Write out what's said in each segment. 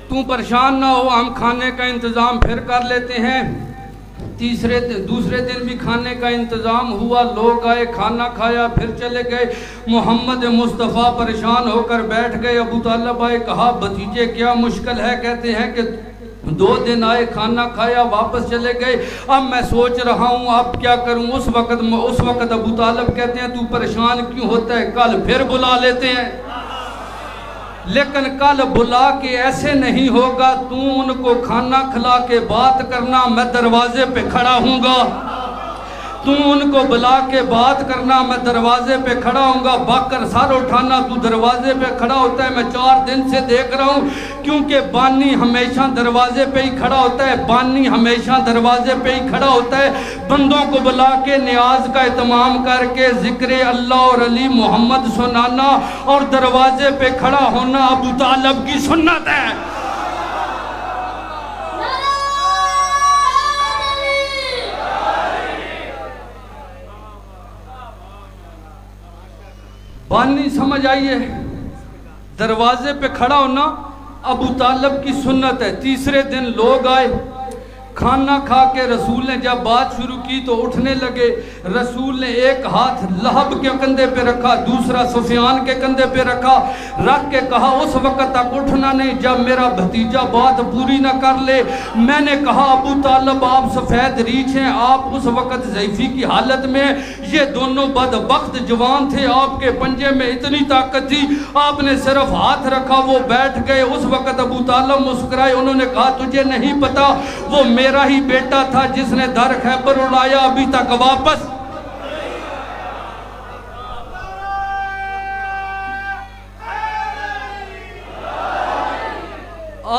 تو پریشان نہ ہو، ہم کھانے کا انتظام پھر کر لیتے ہیں۔ دوسرے دن بھی کھانے کا انتظام ہوا، لوگ آئے، کھانا کھایا، پھر چلے گئے۔ محمد مصطفیٰ پریشان ہو کر بیٹھ گئے۔ ابو طالب آئے، کہا بھتیجے کیا مشکل ہے؟ کہتے ہیں کہ 2 دن آئے، کھانا کھایا، واپس چلے گئے، اب میں سوچ رہا ہوں اب کیا کروں۔ اس وقت ابو طالب کہتے ہیں تو پریشان کیوں ہوتا ہے، کل پھر بلا لیتے ہیں، لیکن کل بلا کے ایسے نہیں ہوگا، تو ان کو کھانا کھلا کے بات کرنا، میں دروازے پہ کھڑا ہوں گا۔ تو ان کو بلا کے بات کرنا، میں دروازے پہ کھڑا ہوں گا۔ باکر سر اٹھانا، تو دروازے پہ کھڑا ہوتا ہے، میں 4 دن سے دیکھ رہا ہوں، کیونکہ بانی ہمیشہ دروازے پہ ہی کھڑا ہوتا ہے، بانی ہمیشہ دروازے پہ ہی کھڑا ہوتا ہے۔ بندوں کو بلا کے نیاز کا اہتمام کر کے ذکر اللہ اور علی محمد سنانا اور دروازے پہ کھڑا ہونا ابو طالب کی سنت ہے۔ بانی سمجھ آئیے، دروازے پہ کھڑا ہونا ابو طالب کی سنت ہے۔ تیسرے دن لوگ آئے، کھانا کھا کے رسول نے جب بات شروع کی تو اٹھنے لگے۔ رسول نے ایک ہاتھ لہب کے کندھے پہ رکھا، دوسرا سفیان کے کندھے پہ رکھا، رکھ کے کہا اس وقت تک اٹھنا نہیں جب میرا بھتیجا بات پوری نہ کر لے۔ میں نے کہا ابو طالب آپ سفید ریچھ ہیں، آپ اس وقت ضعیفی کی حالت میں، یہ دونوں بدبخت جوان تھے، آپ کے پنجے میں اتنی طاقت تھی، آپ نے صرف ہاتھ رکھا، وہ بیٹھ گئے۔ اس وقت ابو طالب مسکرائے، انہوں نے کہا تجھے نہیں پتا وہ میرا ہی بیٹا تھا جس نے در خیبر اڑایا، ابھی تک واپس۔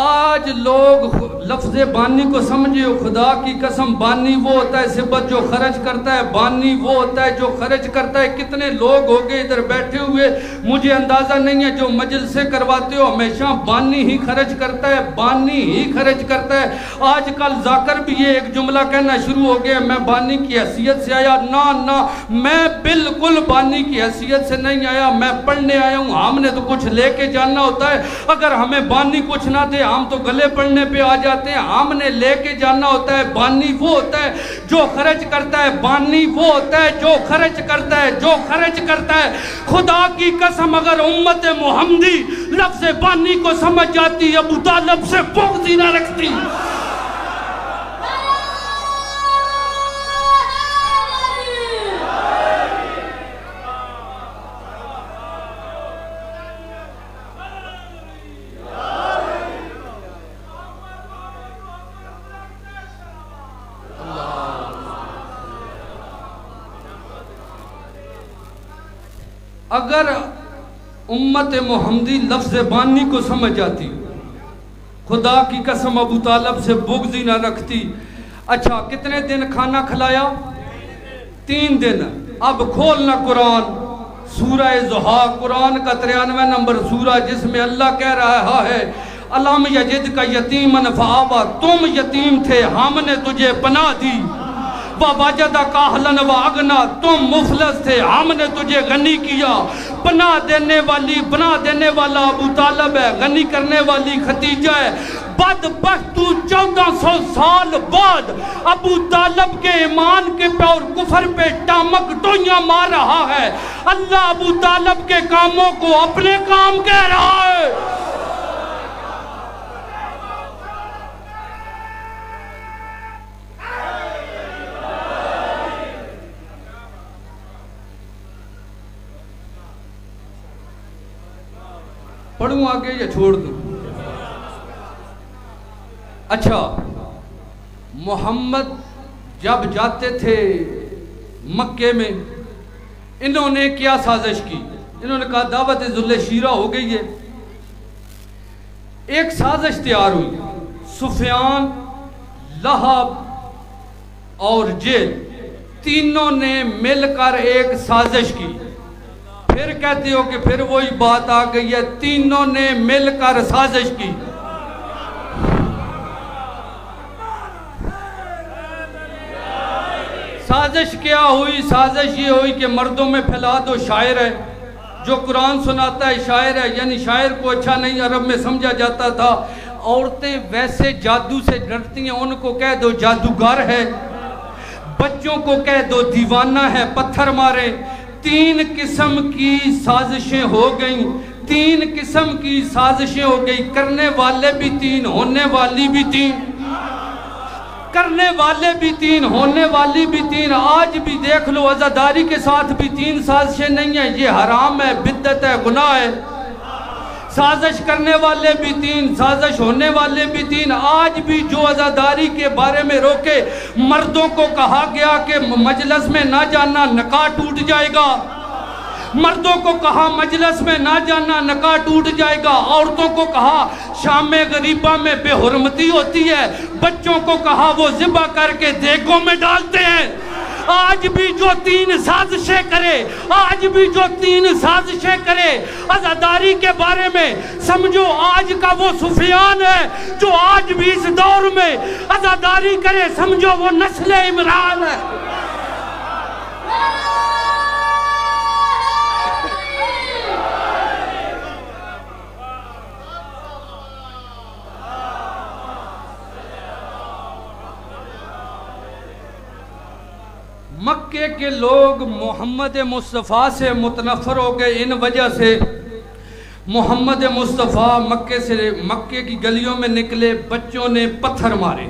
آج لوگ لفظ بانی کو سمجھے ہو، خدا کی قسم بانی وہ ہوتا ہے صبت جو خرچ کرتا ہے، بانی وہ ہوتا ہے جو خرچ کرتا ہے۔ کتنے لوگ ہو گئے ادھر بیٹھے ہوئے، مجھے اندازہ نہیں ہے، جو مجلسیں کرواتے ہو ہمیشہ بانی ہی خرچ کرتا ہے، بانی ہی خرچ کرتا ہے۔ آج کل ذاکر بھی یہ ایک جملہ کہنا شروع ہو گیا، میں بانی کی حیثیت سے آیا۔ نہ میں بالکل بانی کی حیثیت سے نہیں آیا، میں پڑھنے آیا ہوں۔ ہم نے تو کچھ لے کے جاننا ہوتا ہے، اگر ہمیں بانی کچھ نہ دے ہم تو گلے پڑھنے پہ آ جاتے ہیں۔ ہم نے لے کے جاننا ہوتا ہے، بانی وہ ہوتا ہے جو خرچ کرتا ہے، بانی وہ ہوتا ہے جو خرچ کرتا ہے، جو خرچ کرتا ہے۔ خدا کی قسم اگر امت محمدی لفظ بانی کو سمجھ جاتی، ابو طالب سے بغض ہی نہ رکھتی۔ اگر امت محمدی لفظ بانی کو سمجھ جاتی، خدا کی قسم ابو طالب سے بغض ہی نہ رکھتی۔ اچھا کتنے دن کھانا کھلایا؟ 3 دن۔ اب کھولنا قرآن، سورہ ضحیٰ، قرآن کا 93 نمبر سورہ، جس میں اللہ کہہ رہا ہے الم یجد کا یتیمن فآویٰ، تم یتیم تھے ہم نے تجھے پناہ دی، وَوَجَدَكَ أَهْلًا وَأَغْنَىٰ، تم مفلس تھے ہم نے تجھے غنی کیا۔ پناہ دینے والا ابو طالب ہے، غنی کرنے والی خدیجہ ہے۔ بدبخت تو 1400 سال بعد ابو طالب کے ایمان کے پہ اور کفر پہ ٹامک ٹوئیاں مار رہا ہے۔ اللہ ابو طالب کے کاموں کو اپنے کام کہہ رہا ہے۔ پڑھوں آگے یا چھوڑ دوں؟ اچھا محمد جب جاتے تھے مکے میں، انہوں نے کیا سازش کی؟ انہوں نے کہا دعوت ذل شیرہ ہو گئی ہے۔ ایک سازش تیار ہوئی، سفیان، لہب اور جیل تینوں نے مل کر ایک سازش کی۔ پھر کہتے ہو کہ پھر وہی بات آ گئی ہے، تینوں نے مل کر سازش کی۔ سازش کیا ہوئی؟ سازش یہ ہوئی کہ مردوں میں پھیلا دو شاعر ہے، جو قرآن سناتا ہے شاعر ہے، یعنی شاعر کو اچھا نہیں عرب میں سمجھا جاتا تھا۔ عورتیں ویسے جادو سے ڈرتی ہیں، ان کو کہہ دو جادوگر ہے، بچوں کو کہہ دو دیوانہ ہے، پتھر مارے۔ 3 قسم کی سازشیں ہو گئیں، 3 قسم کی سازشیں ہو گئی، کرنے والے بھی 3، ہونے والی بھی 3، کرنے والے بھی 3، ہونے والی بھی 3۔ آج بھی دیکھ لو عزاداری کے ساتھ بھی 3 سازشیں نہیں ہیں، یہ حرام ہے، بدعت ہے، گناہ ہے۔ سازش کرنے والے بھی 3، سازش ہونے والے بھی 3۔ آج بھی جو عزاداری کے بارے میں روکے، مردوں کو کہا گیا کہ مجلس میں نہ جانا، نکاح ٹوٹ جائے گا، مردوں کو کہا مجلس میں نہ جانا، نکاح ٹوٹ جائے گا، عورتوں کو کہا شام غریبہ میں بے حرمتی ہوتی ہے، بچوں کو کہا وہ ذبح کر کے دیگوں میں ڈالتے ہیں۔ آج بھی جو 3 سازشیں کرے، آج بھی جو 3 سازشیں کرے عزاداری کے بارے میں، سمجھو آج کا وہ سفیان ہے جو آج بھی اس دور میں عزاداری کرے، سمجھو وہ نسل عمران ہے۔ مکے کے لوگ محمد مصطفیٰ سے متنفر ہو گئے، ان وجہ سے محمد مصطفیٰ مکے کی گلیوں میں نکلے، بچوں نے پتھر مارے،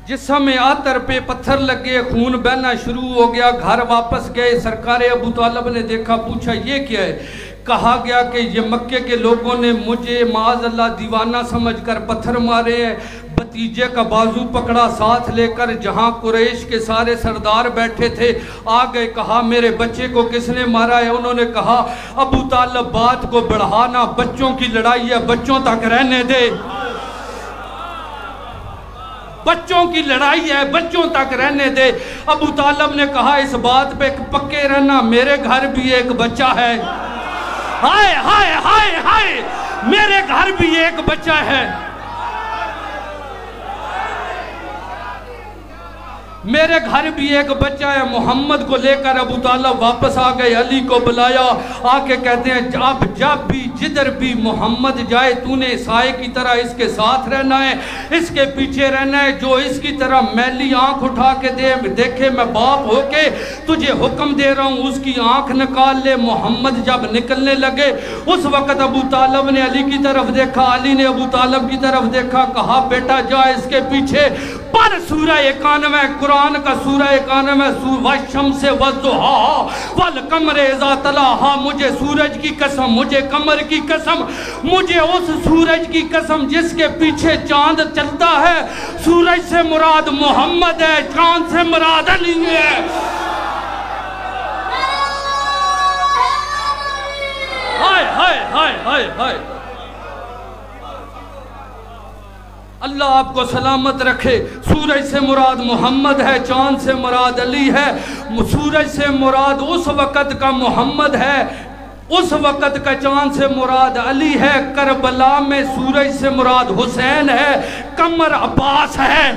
جسم عطر پہ پتھر لگے، خون بہنا شروع ہو گیا، گھر واپس گئے، سرکار ابو طالب نے دیکھا، پوچھا یہ کیا ہے؟ کہا گیا کہ یہ مکے کے لوگوں نے مجھے معاذ اللہ دیوانہ سمجھ کر پتھر مارے ہیں۔ بھتیجے کا بازو پکڑا ساتھ لے کر، جہاں قریش کے سارے سردار بیٹھے تھے آگئے، کہا میرے بچے کو کس نے مارا ہے؟ انہوں نے کہا ابو طالب بات کو بڑھانا، بچوں کی لڑائی ہے، بچوں تک رہنے دے، بچوں کی لڑائی ہے، بچوں تک رہنے دے۔ ابو طالب نے کہا اس بات پہ پکے رہنا، میرے گھر بھی ایک بچہ ہے، ہائے ہائے ہائے ہائے، میرے گھر بھی ایک بچہ ہے، میرے گھر بھی ایک بچہ ہے۔ محمد کو لے کر ابو طالب واپس آ گئے، علی کو بلایا، آ کے کہتے ہیں اب جب بھی جدھر بھی محمد جائے تو نے سائے کی طرح اس کے ساتھ رہنا ہے، اس کے پیچھے رہنا ہے، جو اس کی طرح میلی آنکھ اٹھا کے دیکھے میں باپ ہو کے تجھے حکم دے رہا ہوں، اس کی آنکھ نکال لے۔ محمد جب نکلنے لگے اس وقت ابو طالب نے علی کی طرف دیکھا، علی نے ابو طالب کی طرف دیکھا، کہا بیٹا جا اس کے پیچھے پر سورہ 91 قرآن کا سورہ 91 والشمس والضحیٰ والقمر اذا تلاہا، مجھے سورج کی قسم، مجھے قمر کی قسم، مجھے اس سورج کی قسم جس کے پیچھے چاند چلتا ہے، سورج سے مراد محمد ہے، چاند سے مراد علی ہے۔ ہائے ہائے ہائے ہائے ہائے، اللہ آپ کو سلامت رکھے۔ سورج سے مراد محمد ہے، چاند سے مراد علی ہے۔ سورج سے مراد اس وقت کا محمد ہے، اس وقت کا چاند سے مراد علی ہے۔ کربلا میں سورج سے مراد حسین ہے، قمر عباس ہے۔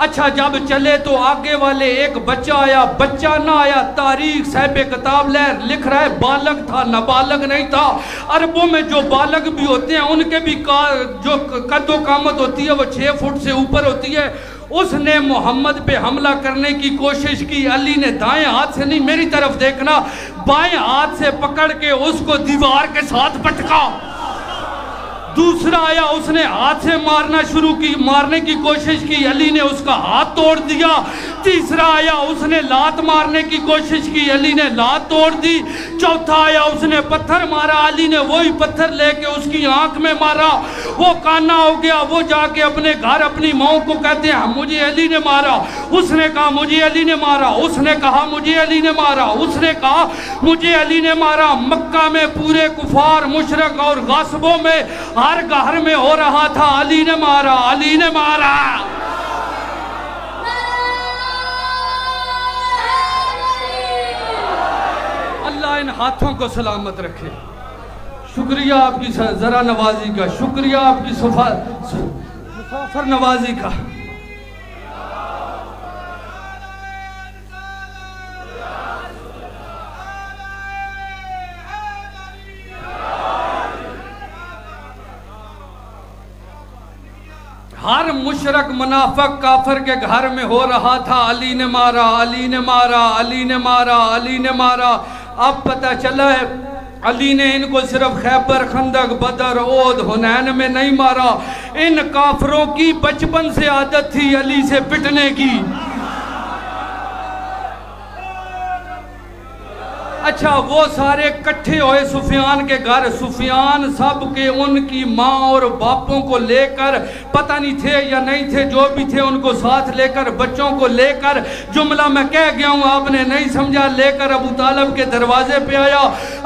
اچھا جب چلے تو آگے والے ایک بچہ آیا، بچہ نہ آیا، تاریخ صاحب کتاب لکھ رہا ہے بالغ تھا، نابالغ نہیں تھا۔ عربوں میں جو بالغ بھی ہوتے ہیں ان کے بھی جو قد و قامت ہوتی ہے وہ 6 فٹ سے اوپر ہوتی ہے۔ اس نے محمد پہ حملہ کرنے کی کوشش کی، علی نے دائیں ہاتھ سے نہیں، میری طرف دیکھنا، بائیں ہاتھ سے پکڑ کے اس کو دیوار کے ساتھ پٹکا۔ دوسرا آیا، اس نے ہاتھ سے مارنے کی کوشش کی، علی نے اس کا ہاتھ توڑ دیا۔ تیسرا آیا، اس نے لات مارنے کی کوشش کی، علی نے لات توڑ دی۔ چوتھا آیا، اس نے پتھر مارا، علی نے وہی پتھر لے کے اس کی آنکھ میں مارا، وہ کانا ہو گیا۔ وہ جا کے اپنے گھر اپنی ماں کو کہتے ہیں مجھے علی نے مارا، اس نے کہا مجھے علی نے مارا، اس نے کہا مجھے علی نے مارا، اس نے کہا مجھے علی نے مارا۔ مکہ میں پورے کفار مشرک اور غاصبوں میں ہر گھر میں ہو رہا تھا، علی نے مارا، علی نے مارا۔ اللہ ان ہاتھوں کو سلامت رکھے۔ شکریہ آپ کی ذرا نوازی کا، شکریہ آپ کی مسافر نوازی کا۔ ہر مشرک منافق کافر کے گھر میں ہو رہا تھا علی نے مارا، علی نے مارا، علی نے مارا، علی نے مارا۔ اب پتہ چلا ہے علی نے ان کو صرف خیبر، خندق، بدر، احد، حنین میں نہیں مارا، ان کافروں کی بچپن سے عادت تھی علی سے پٹنے کی۔ اچھا وہ سارے کٹھے ہوئے سفیان کے گھر، سفیان سب کے ان کی ماں اور باپوں کو لے کر، پتہ نہیں تھے یا نہیں تھے، جو بھی تھے ان کو ساتھ لے کر، بچوں کو لے کر، جملہ میں کہہ گیا ہوں آپ نے نہیں سمجھا، لے کر ابو طالب کے دروازے پہ آیا۔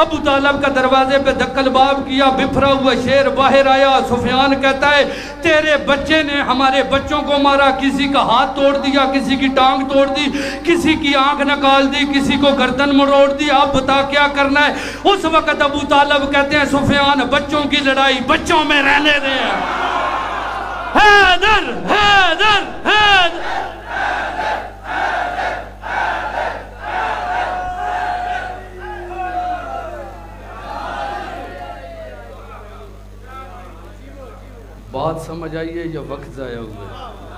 ابو طالب کا دروازے پہ دکل باب کیا، بفرا ہوا شیر باہر آیا۔ سفیان کہتا ہے تیرے بچے نے ہمارے بچوں کو مارا، کسی کا ہاتھ توڑ دیا، کسی کی ٹانگ توڑ دی، کسی کی آنکھ نکال دی، کسی کو گردن مروڑ دی، اب بتا کیا کرنا ہے؟ اس وقت ابو طالب کہتے ہیں سفیان بچوں کی لڑائی بچوں میں رہنے دیں۔ حیدر حیدر حیدر بات سمجھ آئیے یا وقت ضائع ہوئے؟